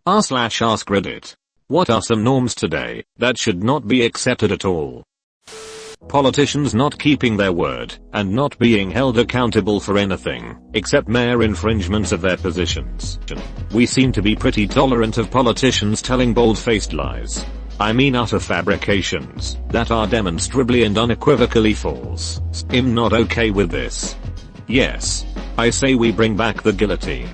r/ask Reddit. What are some norms today that should not be accepted at all? Politicians not keeping their word and not being held accountable for anything except mere infringements of their positions. We seem to be pretty tolerant of politicians telling bold-faced lies. I mean utter fabrications that are demonstrably and unequivocally false. I'm not okay with this. Yes, I say we bring back the guillotine.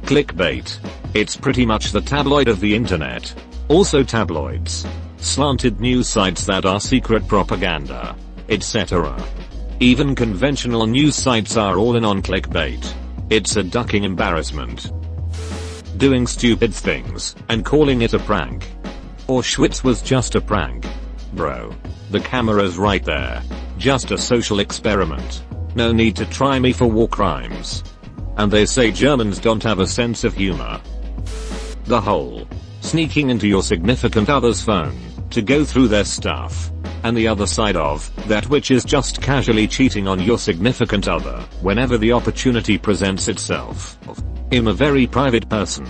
Clickbait. It's pretty much the tabloid of the internet. Also tabloids, slanted news sites that are secret propaganda, etc. Even conventional news sites are all in on clickbait. It's a ducking embarrassment. Doing stupid things and calling it a prank. Auschwitz was just a prank. Bro. The camera's right there. Just a social experiment. No need to try me for war crimes. And they say Germans don't have a sense of humor. The whole sneaking into your significant other's phone to go through their stuff. And the other side of that, which is just casually cheating on your significant other whenever the opportunity presents itself. I'm a very private person.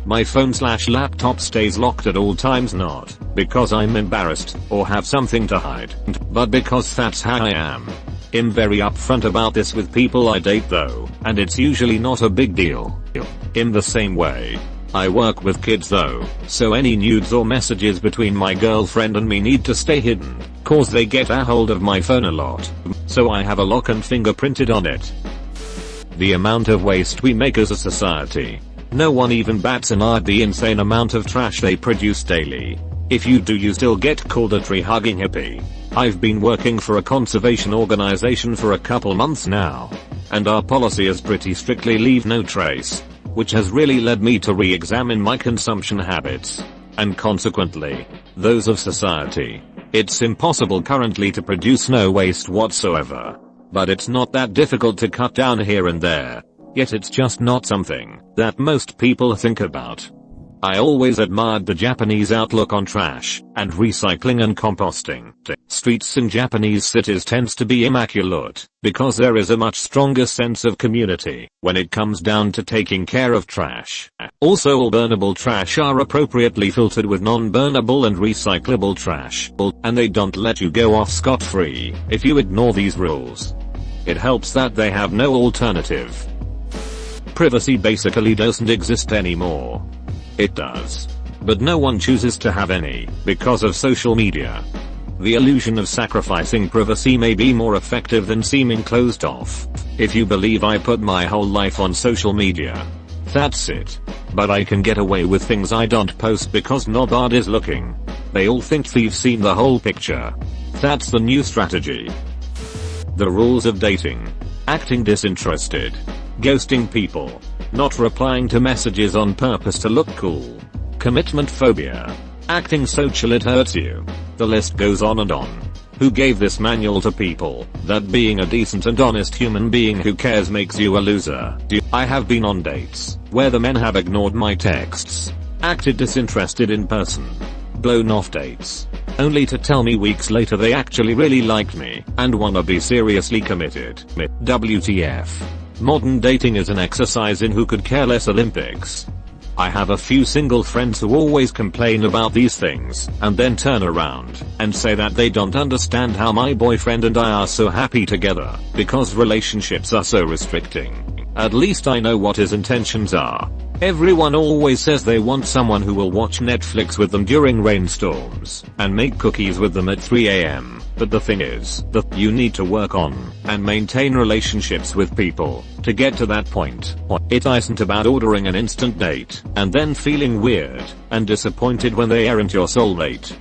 My phone/laptop stays locked at all times, not because I'm embarrassed or have something to hide, but because that's how I am. I'm very upfront about this with people I date though, and it's usually not a big deal. In the same way, I work with kids though, so any nudes or messages between my girlfriend and me need to stay hidden, cause they get a hold of my phone a lot. So I have a lock and fingerprinted on it. The amount of waste we make as a society. No one even bats an eye at the insane amount of trash they produce daily. If you do, you still get called a tree-hugging hippie. I've been working for a conservation organization for a couple months now, and our policy is pretty strictly leave no trace, which has really led me to re-examine my consumption habits, and consequently, those of society. It's impossible currently to produce no waste whatsoever, but it's not that difficult to cut down here and there, yet it's just not something that most people think about. I always admired the Japanese outlook on trash and recycling and composting. Streets in Japanese cities tends to be immaculate because there is a much stronger sense of community when it comes down to taking care of trash. Also, all burnable trash are appropriately filtered with non-burnable and recyclable trash, and they don't let you go off scot-free if you ignore these rules. It helps that they have no alternative. Privacy basically doesn't exist anymore. It does. But no one chooses to have any because of social media. The illusion of sacrificing privacy may be more effective than seeming closed off. If you believe I put my whole life on social media, that's it. But I can get away with things I don't post because nobody's looking. They all think they've seen the whole picture. That's the new strategy. The rules of dating. Acting disinterested. Ghosting people. Not replying to messages on purpose to look cool. Commitment phobia. Acting social it hurts you. The list goes on and on. Who gave this manual to people that being a decent and honest human being who cares makes you a loser? I have been on dates where the men have ignored my texts, acted disinterested in person, blown off dates, only to tell me weeks later they actually really liked me and wanna be seriously committed. WTF. Modern dating is an exercise in who could care less Olympics. I have a few single friends who always complain about these things and then turn around and say that they don't understand how my boyfriend and I are so happy together because relationships are so restricting. At least I know what his intentions are. Everyone always says they want someone who will watch Netflix with them during rainstorms and make cookies with them at 3 AM. But the thing is that you need to work on and maintain relationships with people to get to that point. It isn't about ordering an instant date and then feeling weird and disappointed when they aren't your soulmate.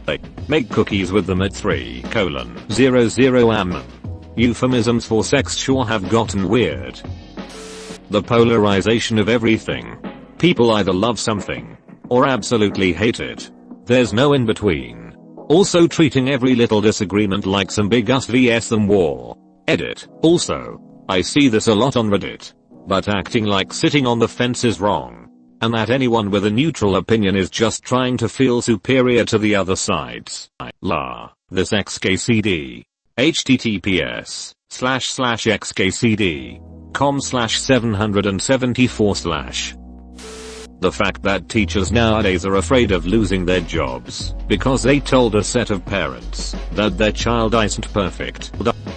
Make cookies with them at 3:00 am. Euphemisms for sex sure have gotten weird. The polarization of everything. People either love something or absolutely hate it. There's no in between. Also treating every little disagreement like some big us vs them war. Edit. Also, I see this a lot on Reddit. But acting like sitting on the fence is wrong. And that anyone with a neutral opinion is just trying to feel superior to the other sides. This XKCD. https://xkcd.com/774/ The fact that teachers nowadays are afraid of losing their jobs because they told a set of parents that their child isn't perfect.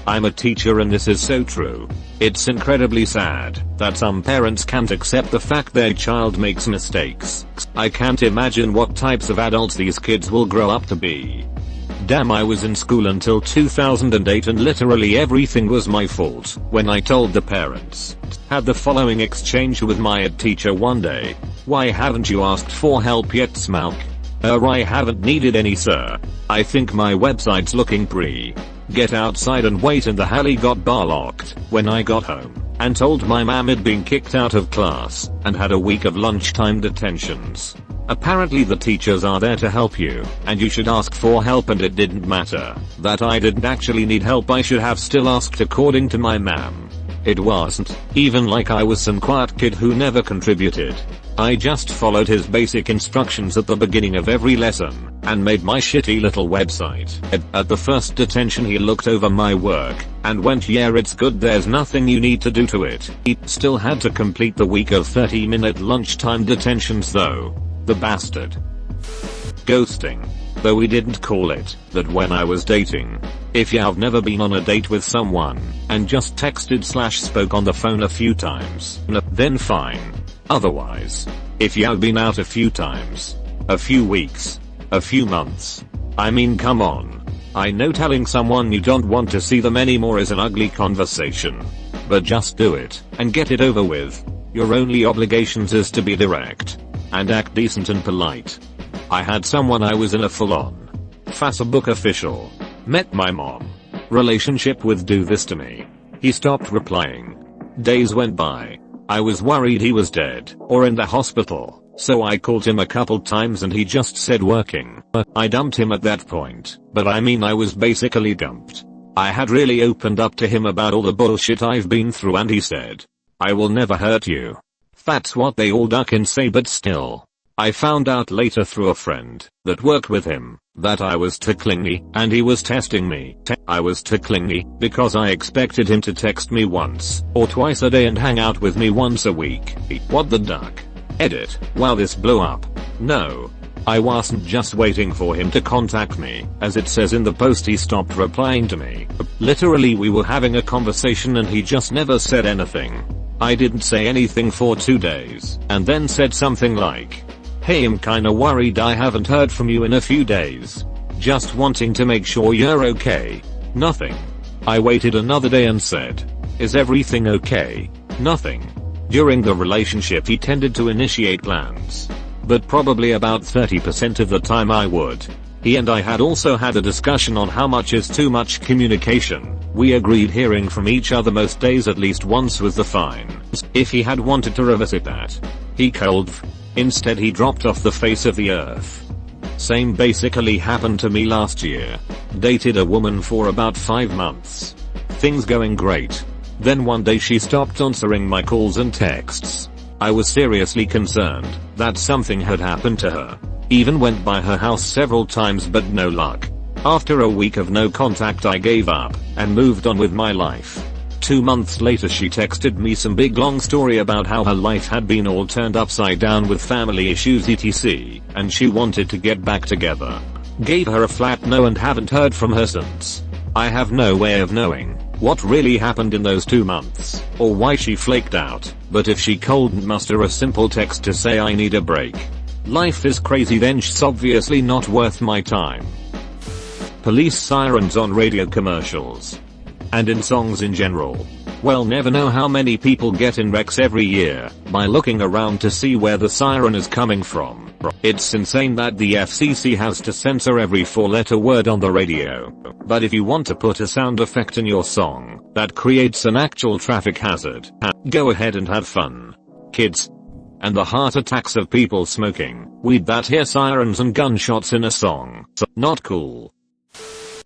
I'm a teacher and this is so true. It's incredibly sad that some parents can't accept the fact their child makes mistakes. I can't imagine what types of adults these kids will grow up to be. Damn, I was in school until 2008 and literally everything was my fault when I told the parents. Had the following exchange with my ed teacher one day. Why haven't you asked for help yet, Smaug? I haven't needed any, sir. I think my website's looking pretty. Get outside and wait in the hall. He got bar locked when I got home and told my mom he'd been kicked out of class and had a week of lunchtime detentions. Apparently the teachers are there to help you and you should ask for help, and it didn't matter that I didn't actually need help. I should have still asked according to my mom. It wasn't even like I was some quiet kid who never contributed. I just followed his basic instructions at the beginning of every lesson and made my shitty little website. At the first detention he looked over my work and went, yeah, it's good, there's nothing you need to do to it. He still had to complete the week of 30-minute lunchtime detentions though. The bastard. Ghosting. Though we didn't call it that when I was dating. If you've never been on a date with someone and just texted/spoke on the phone a few times, then fine. Otherwise, if you've been out a few times, a few weeks, a few months, I mean, come on. I know telling someone you don't want to see them anymore is an ugly conversation. But just do it and get it over with. Your only obligations is to be direct and act decent and polite. I had someone I was in a full-on Facebook official. Met my mom. Relationship with do this to me. He stopped replying. Days went by. I was worried he was dead or in the hospital, so I called him a couple times and he just said working. I dumped him at that point, but I mean I was basically dumped. I had really opened up to him about all the bullshit I've been through and he said, I will never hurt you. That's what they all duck and say, but still. I found out later through a friend that worked with him that I was too clingy and he was testing me. I was too clingy because I expected him to text me once or twice a day and hang out with me once a week. What the duck? Edit. Wow, this blew up. No. I wasn't just waiting for him to contact me. As it says in the post, he stopped replying to me. Literally we were having a conversation and he just never said anything. I didn't say anything for 2 days and then said something like, hey, I'm kinda worried I haven't heard from you in a few days. Just wanting to make sure you're okay. Nothing. I waited another day and said, is everything okay? Nothing. During the relationship he tended to initiate plans. But probably about 30% of the time I would. He and I had also had a discussion on how much is too much communication. We agreed hearing from each other most days at least once was the fine. If he had wanted to revisit that, he could. Instead he dropped off the face of the earth. Same basically happened to me last year. Dated a woman for about 5 months. Things going great. Then one day she stopped answering my calls and texts. I was seriously concerned that something had happened to her. Even went by her house several times but no luck. After a week of no contact I gave up and moved on with my life. 2 months later she texted me some big long story about how her life had been all turned upside down with family issues etc. and she wanted to get back together. Gave her a flat no and haven't heard from her since. I have no way of knowing what really happened in those 2 months or why she flaked out, but if she couldn't muster a simple text to say I need a break. Life is crazy, then she's obviously not worth my time. Police sirens on radio commercials. And in songs in general. Well, never know how many people get in wrecks every year by looking around to see where the siren is coming from. It's insane that the FCC has to censor every 4-letter word on the radio. But if you want to put a sound effect in your song that creates an actual traffic hazard, go ahead and have fun. Kids. And the heart attacks of people smoking weed that hear sirens and gunshots in a song. So, not cool.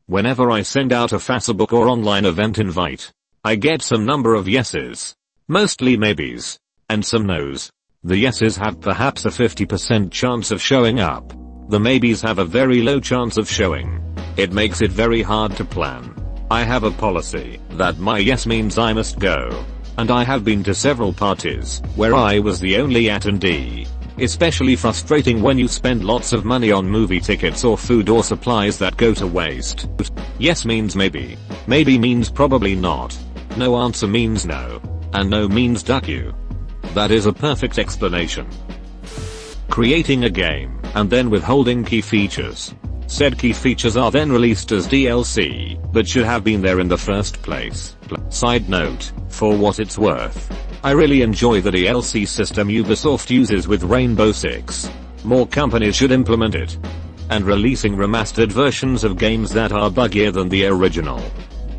Whenever I send out a Facebook or online event invite, I get some number of yeses. Mostly maybes. And some nos. The yeses have perhaps a 50% chance of showing up. The maybes have a very low chance of showing. It makes it very hard to plan. I have a policy that my yes means I must go. And I have been to several parties where I was the only attendee. Especially frustrating when you spend lots of money on movie tickets or food or supplies that go to waste. Yes means maybe. Maybe means probably not. No answer means no. And no means duck you. That is a perfect explanation. Creating a game and then withholding key features. Said key features are then released as DLC, but should have been there in the first place. Side note, for what it's worth, I really enjoy the DLC system Ubisoft uses with Rainbow Six. More companies should implement it. And releasing remastered versions of games that are buggier than the original.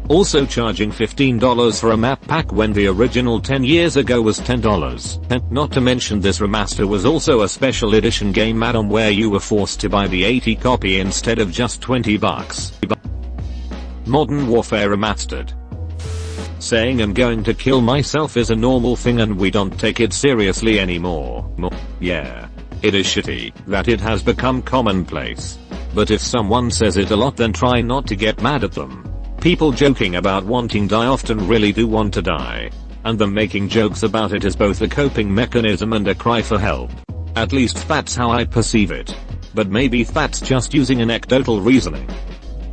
Also charging $15 for a map pack when the original 10 years ago was $10. And not to mention this remaster was also a special edition game add-on where you were forced to buy the 80 copy instead of just $20. Modern Warfare Remastered. Saying I'm going to kill myself is a normal thing and we don't take it seriously anymore. Yeah. It is shitty that it has become commonplace. But if someone says it a lot then try not to get mad at them. People joking about wanting die often really do want to die. And them making jokes about it is both a coping mechanism and a cry for help. At least that's how I perceive it. But maybe that's just using anecdotal reasoning.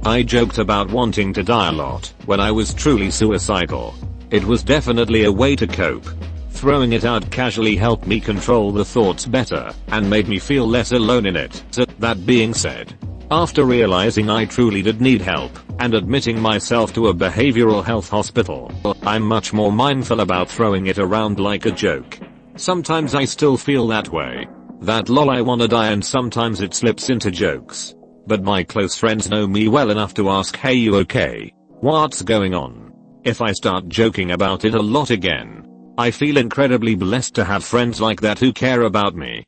I joked about wanting to die a lot when I was truly suicidal. It was definitely a way to cope. Throwing it out casually helped me control the thoughts better and made me feel less alone in it. So, that being said, after realizing I truly did need help and admitting myself to a behavioral health hospital, I'm much more mindful about throwing it around like a joke. Sometimes I still feel that way. That lol I wanna die and sometimes it slips into jokes. But my close friends know me well enough to ask hey you okay? What's going on? If I start joking about it a lot again, I feel incredibly blessed to have friends like that who care about me.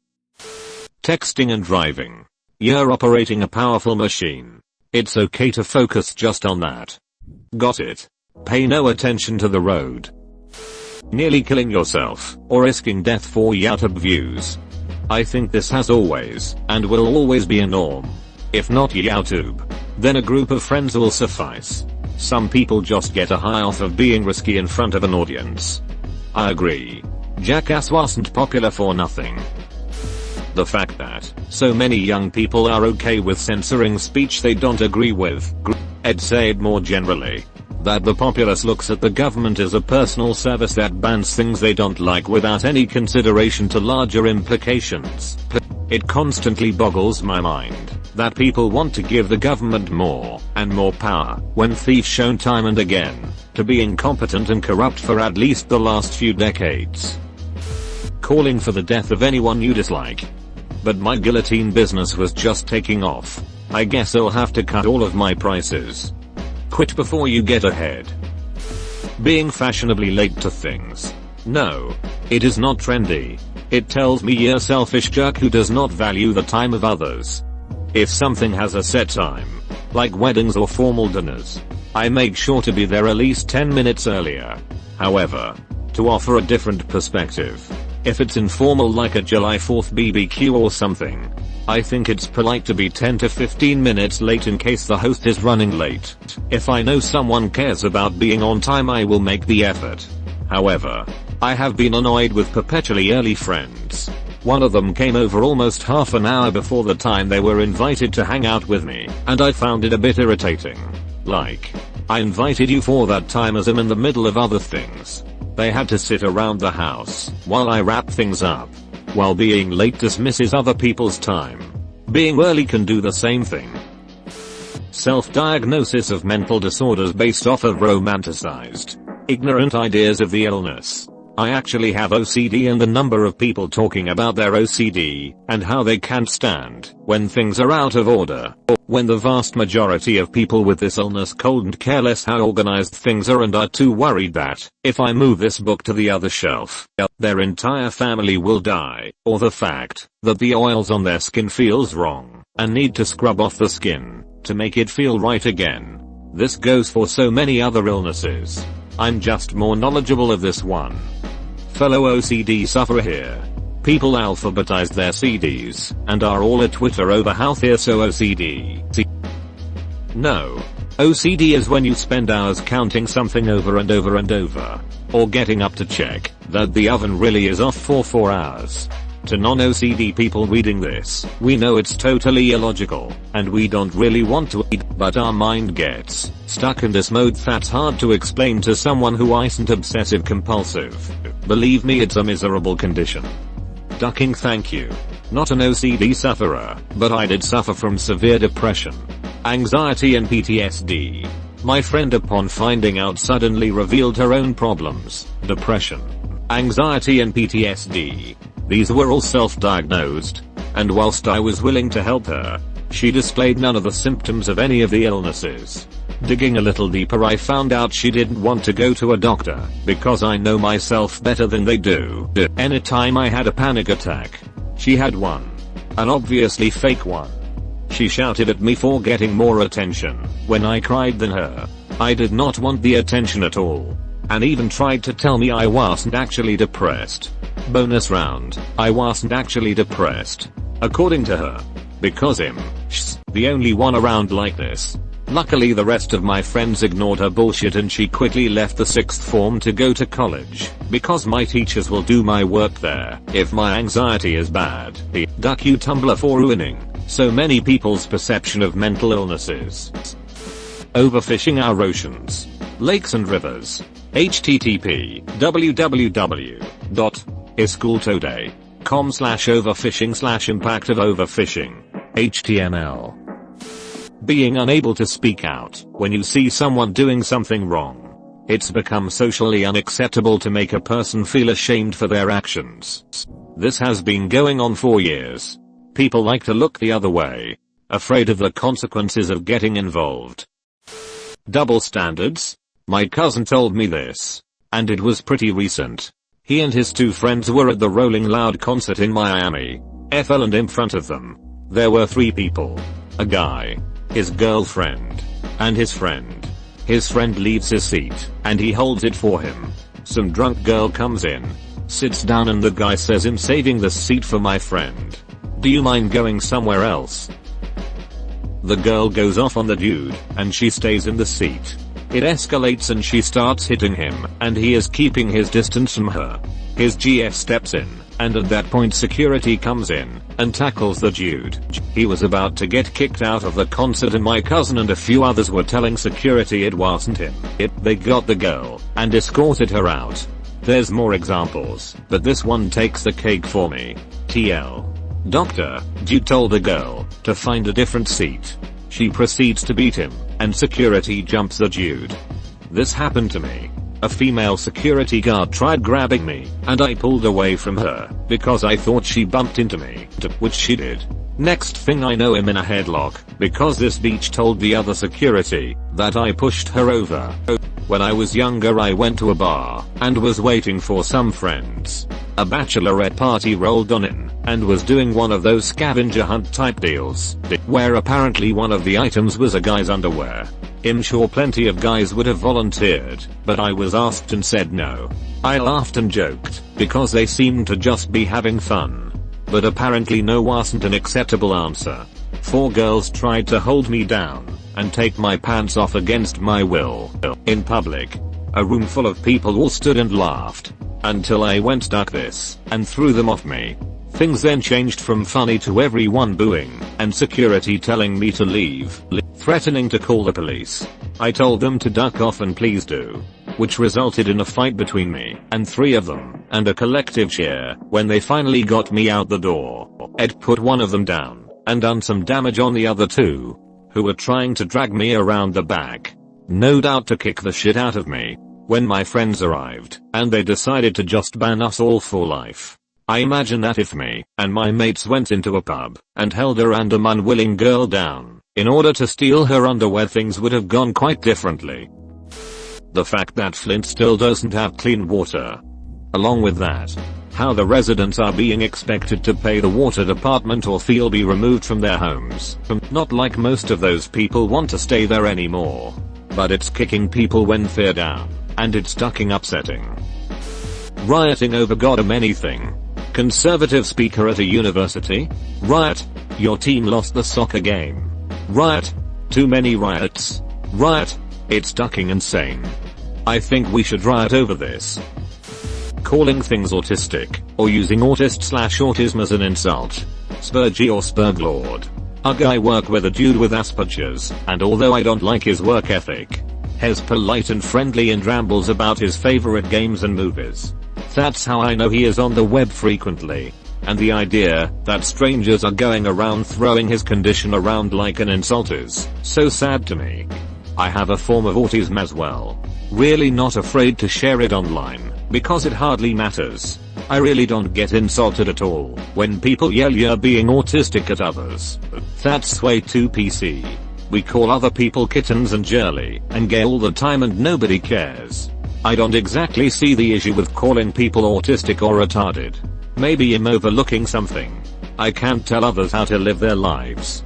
Texting and driving. You're operating a powerful machine. It's okay to focus just on that. Got it. Pay no attention to the road. Nearly killing yourself or risking death for YouTube views. I think this has always and will always be a norm. If not YouTube, then a group of friends will suffice. Some people just get a high off of being risky in front of an audience. I agree. Jackass wasn't popular for nothing. The fact that so many young people are okay with censoring speech they don't agree with. I'd say it more generally. That the populace looks at the government as a personal service that bans things they don't like without any consideration to larger implications. It constantly boggles my mind that people want to give the government more and more power when thieves shown time and again to be incompetent and corrupt for at least the last few decades. Calling for the death of anyone you dislike. But my guillotine business was just taking off. I guess I'll have to cut all of my prices. Quit before you get ahead. Being fashionably late to things. No. It is not trendy. It tells me you're a selfish jerk who does not value the time of others. If something has a set time, like weddings or formal dinners, I make sure to be there at least 10 minutes earlier. However, to offer a different perspective, if it's informal like a July 4th BBQ or something, I think it's polite to be 10 to 15 minutes late in case the host is running late. If I know someone cares about being on time I will make the effort. However, I have been annoyed with perpetually early friends. One of them came over almost half an hour before the time they were invited to hang out with me, and I found it a bit irritating. Like, I invited you for that time as I'm in the middle of other things. They had to sit around the house while I wrap things up. While being late dismisses other people's time. Being early can do the same thing. Self-diagnosis of mental disorders based off of romanticized, ignorant ideas of the illness. I actually have OCD, and the number of people talking about their OCD and how they can't stand when things are out of order, or when the vast majority of people with this illness couldn't care less how organized things are and are too worried that if I move this book to the other shelf, their entire family will die, or the fact that the oils on their skin feels wrong and need to scrub off the skin to make it feel right again. This goes for so many other illnesses. I'm just more knowledgeable of this one. Fellow OCD sufferer here. People alphabetize their CDs and are all at Twitter over how they're so OCD. No. OCD is when you spend hours counting something over and over and over. Or getting up to check that the oven really is off for 4 hours. To non-OCD people reading this, we know it's totally illogical, and we don't really want to eat, but our mind gets stuck in this mode that's hard to explain to someone who isn't obsessive compulsive. Believe me, it's a miserable condition. Ducking, thank you. Not an OCD sufferer, but I did suffer from severe depression, anxiety and PTSD. My friend, upon finding out, suddenly revealed her own problems: depression, anxiety and PTSD. These were all self-diagnosed, and whilst I was willing to help her, she displayed none of the symptoms of any of the illnesses. Digging a little deeper, I found out she didn't want to go to a doctor, because I know myself better than they do. Anytime I had a panic attack, she had one. An obviously fake one. She shouted at me for getting more attention when I cried than her. I did not want the attention at all, and even tried to tell me I wasn't actually depressed. Bonus round, I wasn't actually depressed, according to her, because she's the only one around like this. Luckily the rest of my friends ignored her bullshit and she quickly left the 6th form to go to college, because my teachers will do my work there if my anxiety is bad. Duck you Tumblr for ruining so many people's perception of mental illnesses. Overfishing our oceans, lakes and rivers. http://ischooltoday.com/overfishing/impact of overfishing. HTML. Being unable to speak out when you see someone doing something wrong. It's become socially unacceptable to make a person feel ashamed for their actions. This has been going on for years. People like to look the other way, afraid of the consequences of getting involved. Double standards? My cousin told me this, and it was pretty recent. He and his 2 friends were at the Rolling Loud concert in Miami, FL, and in front of them, there were 3 people. A guy, his girlfriend, and his friend. His friend leaves his seat, and he holds it for him. Some drunk girl comes in, sits down, and the guy says, "I'm saving this seat for my friend. Do you mind going somewhere else?" The girl goes off on the dude, and she stays in the seat. It escalates and she starts hitting him, and he is keeping his distance from her. His GF steps in, and at that point security comes in and tackles the dude. He was about to get kicked out of the concert, and my cousin and a few others were telling security it wasn't him. They got the girl and escorted her out. There's more examples, but this one takes the cake for me. TL. Doctor, dude told the girl to find a different seat. She proceeds to beat him, and security jumps the dude. This happened to me. A female security guard tried grabbing me, and I pulled away from her, because I thought she bumped into me, which she did. Next thing I know, I'm in a headlock, because this bitch told the other security that I pushed her over. When I was younger, I went to a bar, and was waiting for some friends. A bachelorette party rolled on in, and was doing one of those scavenger hunt type deals, where apparently one of the items was a guy's underwear. I'm sure plenty of guys would have volunteered, but I was asked and said no. I laughed and joked, because they seemed to just be having fun. But apparently no wasn't an acceptable answer. 4 girls tried to hold me down, and take my pants off against my will. In public. A room full of people all stood and laughed, until I went "duck this," and threw them off me. Things then changed from funny to everyone booing, and security telling me to leave, threatening to call the police. I told them to duck off and please do, which resulted in a fight between me and 3 of them, and a collective cheer when they finally got me out the door. Ed put one of them down, and done some damage on the other 2, who were trying to drag me around the back, no doubt to kick the shit out of me. When my friends arrived, and they decided to just ban us all for life. I imagine that if me and my mates went into a pub and held a random unwilling girl down in order to steal her underwear, things would have gone quite differently. The fact that Flint still doesn't have clean water. Along with that, how the residents are being expected to pay the water department or feel be removed from their homes. Not like most of those people want to stay there anymore. But it's kicking people when they're down, and it's fucking upsetting. Rioting over goddamn anything. Conservative speaker at a university? Riot. Your team lost the soccer game. Riot. Too many riots. Riot. It's fucking insane. I think we should riot over this. calling things autistic, or using autist/autism as an insult. Spurgy or Spurglord. I work with a dude with Asperger's, and although I don't like his work ethic, he's polite and friendly and rambles about his favorite games and movies. That's how I know he is on the web frequently. And the idea that strangers are going around throwing his condition around like an insult is so sad to me. I have a form of autism as well. Really not afraid to share it online, because it hardly matters. I really don't get insulted at all when people yell you're being autistic at others. That's way too PC. We call other people kittens and girly and gay all the time and nobody cares. I don't exactly see the issue with calling people autistic or retarded. Maybe I'm overlooking something. I can't tell others how to live their lives.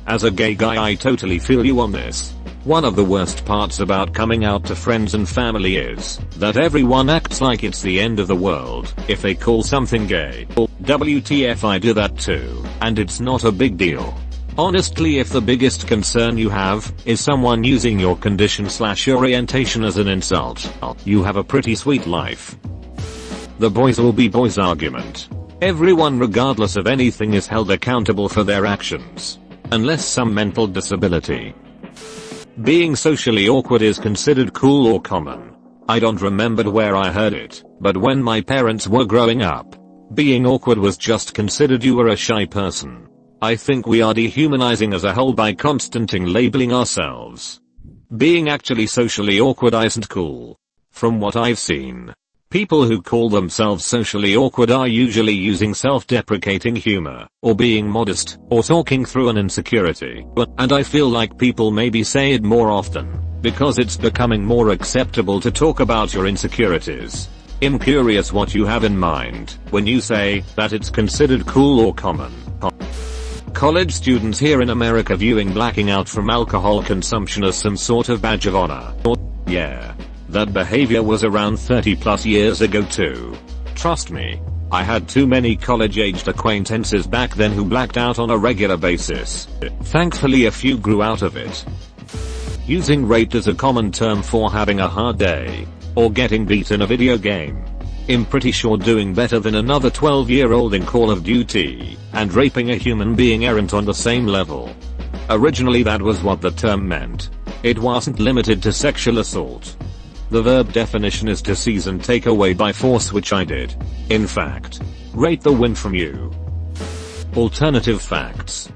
As a gay guy, I totally feel you on this. One of the worst parts about coming out to friends and family is that everyone acts like it's the end of the world if they call something gay. WTF, I do that too, and it's not a big deal. Honestly, if the biggest concern you have is someone using your condition/orientation as an insult, you have a pretty sweet life. The boys will be boys argument. Everyone regardless of anything is held accountable for their actions. Unless some mental disability. Being socially awkward is considered cool or common. I don't remember where I heard it, but when my parents were growing up, being awkward was just considered you were a shy person. I think we are dehumanizing as a whole by constantly labeling ourselves. Being actually socially awkward isn't cool. From what I've seen, people who call themselves socially awkward are usually using self-deprecating humor, or being modest, or talking through an insecurity. And I feel like people maybe say it more often, because it's becoming more acceptable to talk about your insecurities. I'm curious what you have in mind when you say that it's considered cool or common. College students here in America viewing blacking out from alcohol consumption as some sort of badge of honor. Yeah. That behavior was around 30 plus years ago too. Trust me, I had too many college-aged acquaintances back then who blacked out on a regular basis. Thankfully a few grew out of it. Using raped as a common term for having a hard day, or getting beat in a video game. I'm pretty sure doing better than another 12-year-old in Call of Duty, and raping a human being aren't on the same level. Originally that was what the term meant. It wasn't limited to sexual assault. The verb definition is to seize and take away by force, which I did. In fact, rate the win from you. Alternative facts.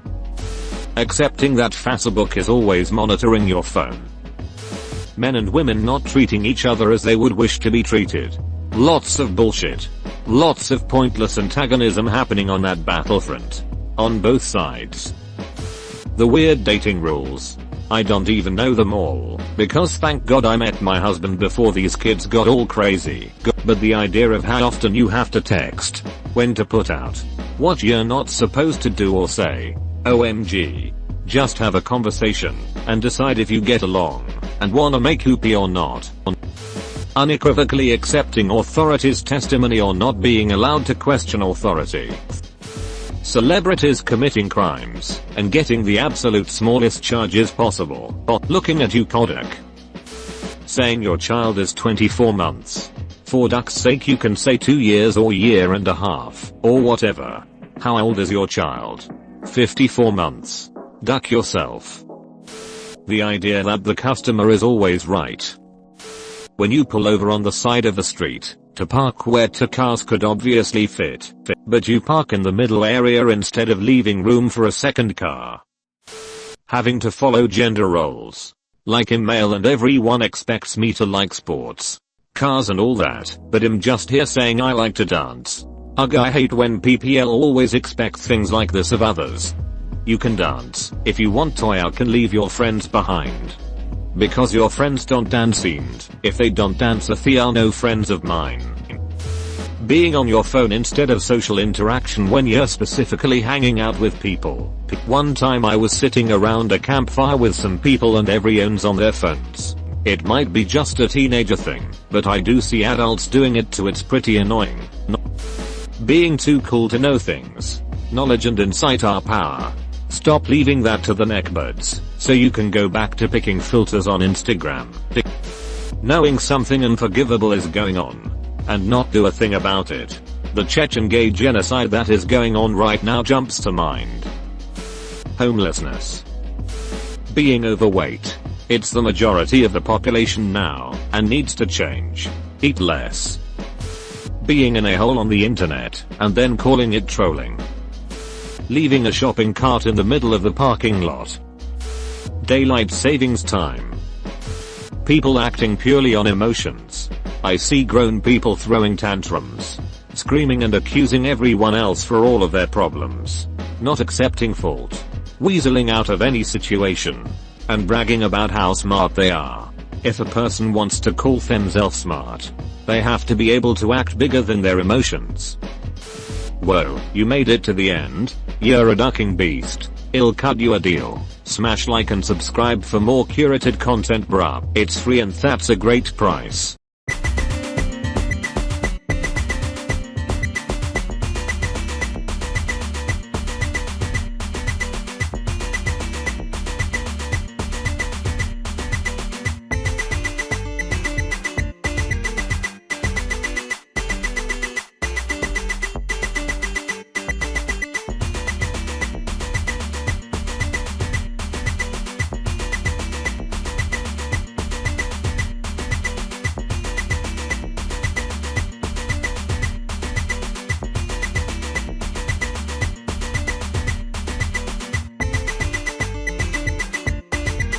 Accepting that Facebook is always monitoring your phone. Men and women not treating each other as they would wish to be treated. Lots of bullshit. Lots of pointless antagonism happening on that battlefront. On both sides. The weird dating rules. I don't even know them all, because thank God I met my husband before these kids got all crazy. But the idea of how often you have to text, when to put out, what you're not supposed to do or say, OMG. Just have a conversation, and decide if you get along, and wanna make hoopy or not. Unequivocally accepting authorities' testimony or not being allowed to question authority. Celebrities committing crimes and getting the absolute smallest charges possible. Looking at you, Kodak. Saying your child is 24 months. For duck's sake, you can say 2 years or year and a half, or whatever. How old is your child? 54 months. Duck yourself. The idea that the customer is always right. When you pull over on the side of the street to park where two cars could obviously fit, but you park in the middle area instead of leaving room for a second car. Having to follow gender roles. Like I'm male and everyone expects me to like sports, cars and all that, but I'm just here saying I like to dance. Ugh, I hate when PPL always expect things like this of others. You can dance if you want to, you can leave your friends behind. Because your friends don't dance, and if they don't dance, they are no friends of mine. Being on your phone instead of social interaction when you're specifically hanging out with people. One time I was sitting around a campfire with some people and everyone's on their phones. It might be just a teenager thing, but I do see adults doing it too. It's pretty annoying. Being too cool to know things. Knowledge and insight are power. Stop leaving that to the neckbeards, so you can go back to picking filters on Instagram. Knowing something unforgivable is going on, and not do a thing about it. The Chechen gay genocide that is going on right now jumps to mind. Homelessness. Being overweight. It's the majority of the population now, and needs to change. Eat less. Being an a-hole on the internet, and then calling it trolling. Leaving a shopping cart in the middle of the parking lot. Daylight savings time. People acting purely on emotions. I see grown people throwing tantrums, screaming and accusing everyone else for all of their problems. Not accepting fault. Weaseling out of any situation. And bragging about how smart they are. If a person wants to call themselves smart, they have to be able to act bigger than their emotions. Whoa, you made it to the end? You're a ducking beast. I'll cut you a deal. Smash like and subscribe for more curated content bruh. It's free and that's a great price.